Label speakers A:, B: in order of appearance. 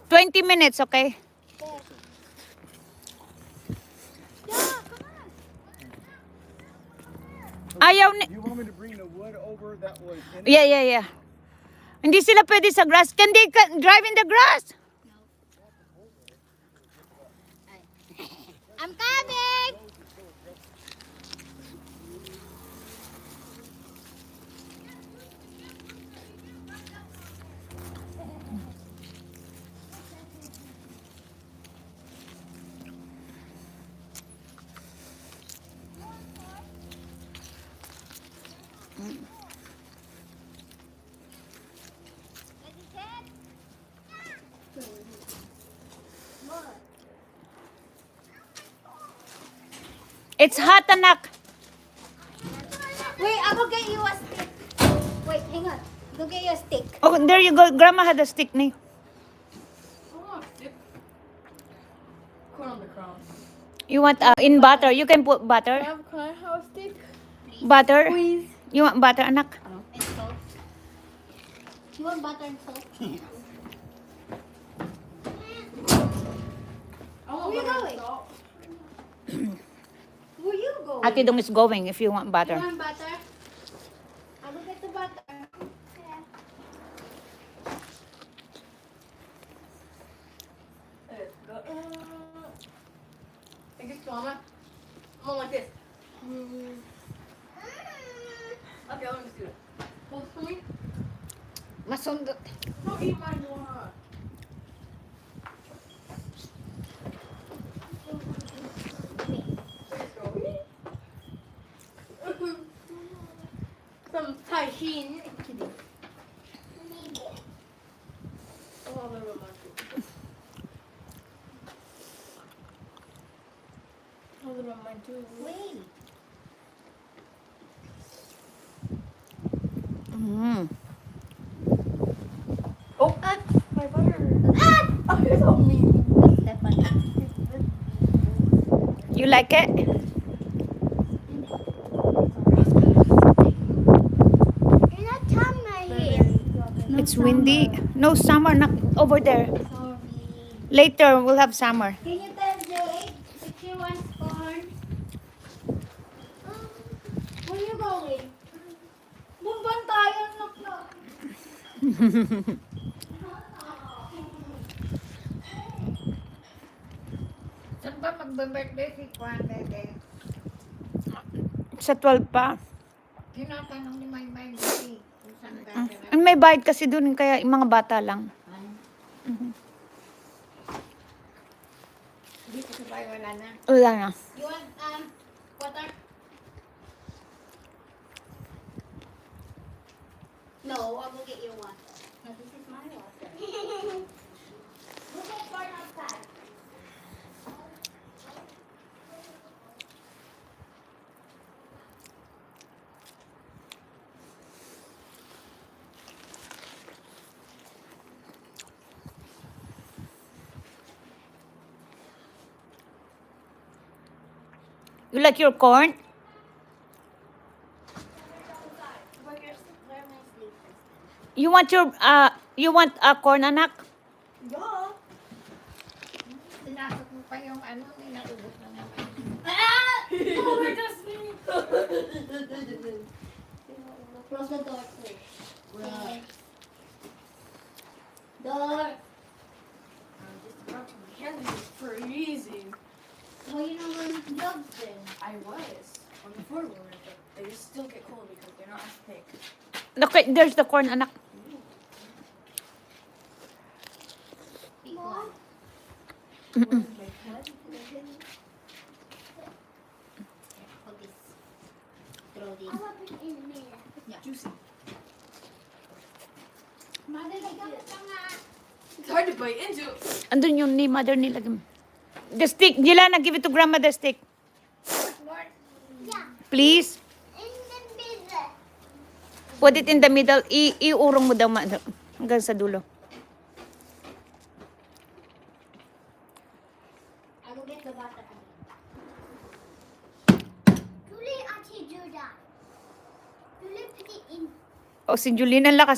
A: 20 minutes, okay? Ayaw ni...
B: You want me to bring the wood over that was in it?
A: Yeah. Hindi sila pwede sa grass. Can they drive in the grass?
C: I'm coming!
A: It's hot, anak.
C: Wait, I'll go get you a stick. Wait, hang on. Go get you a stick.
A: Oh, there you go. Grandma had a stick, ni.
D: Corn on the crown.
A: You want in butter? You can put butter.
D: Can I have a stick?
A: Butter.
D: Please.
A: You want butter, anak?
C: And salt. You want butter and salt? Where you going? Where you going?
A: Ate Dong is going if you want
C: You
A: butter.
C: want butter? I'll go get the butter.
D: I guess, Mama. I'm on like this. Okay, let me just do it. Hold it for me.
A: Masundot.
D: Don't eat my door. Some tajin. Kidding. Oh, the romantic. Oh, the romantic.
C: Wait.
D: Oh, my butter. Oh, it's so mean.
C: Step on it.
A: You like it?
C: You're not telling my hair.
A: It's windy. No summer, not over there.
C: Sorry.
A: Later we'll have summer.
C: Can you tell Joey if she wants corn? Where you going? Bumban tayo, knock knock.
E: Saan ba magbe-birthday si Juan Dede?
A: Sa 12 pa.
E: Tinatanong ni Maymay kasi kung saan gagawin.
A: May bayad kasi dun, kaya yung mga bata lang.
E: Dito sa bahay wala na.
A: Wala na.
C: You want water? No, I'll go get you water. No, this is my water. Go get corn outside.
A: You like your corn? You want corn, anak?
C: Yeah.
E: Pinasok mo pa yung ano, inaubos na naman.
C: Oh my gosh. Close the door, please.
D: Right.
C: Door.
D: Candy is freezing.
C: Well, you know we're gloves then.
D: I was on the floor, but they still get cold because they're not as thick.
A: Okay, there's the corn, anak.
C: Mom?
D: My head.
C: Hold this. Throw this. Yeah.
D: Juicy.
C: Mother, gamit ka nga.
D: It's hard to bite into.
A: Andun yung ni mother nila. The stick. Jilana, give it to grandma the stick.
C: Yeah.
A: Please.
C: In the middle.
A: Put it in the middle. Iurong mo daw hanggang sa dulo.
C: I will get the butter. Julie, Auntie Judah. Julie, put it in.
A: O si Julina, lakas